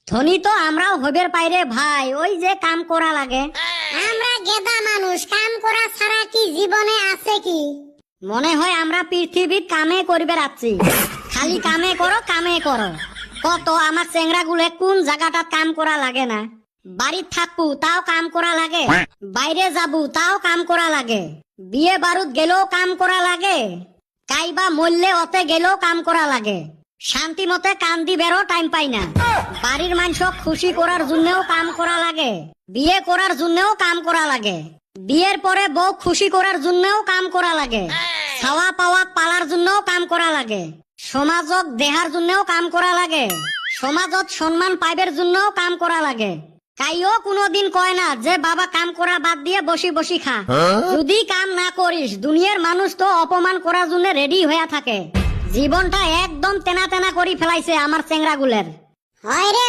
ধনী তো আমরাও হইবের পাইরে ভাই, ওই যে কাম করা লাগে। আমরা গেদা মানুষ, কাম করা ছাড়া কি জীবনে আছে কি? মনে হয় আমরা পৃথিবীর কামে করিবে রাখছি, খালি কামে করো কামে করো। কত আমার চেংরা গুলে কোন জায়গাটা কাম করা লাগে না। বাড়ির থাকবো তাও কাম করা লাগে, বাইরে যাবো তাও কাম করা লাগে, বিয়ে বারুদ গেলেও কাম করা লাগে, কাইবা মরলে অতে গেলেও কাম করা লাগে। শান্তি মতে কান্দি বেরো টাইম পাই না। বাড়ির মানুষক খুশি করার জন্যও কাম করা লাগে, বিয়ে করার জন্যও কাম করা লাগে, বিয়ের পরে বউ খুশি করার জন্যও কাম করা লাগে, খাওয়া পাওয়া পালার জন্যও কাম করা লাগে, সমাজক দেহার জন্যও কাম করা লাগে, সমাজত সম্মান পাইবের জন্যও কাম করা লাগে। কাইও কোনোদিন কয় না যে বাবা কাম করা বাদ দিয়ে বসি বসি খা। যদি কাম না করিস দুনিয়ার মানুষ তো অপমান করার জন্য রেডি হয়ে থাকে। জীবনটা একদম তেনা তেনা করি ফেলাইছে আমার চেংরা গুলের। হয় রে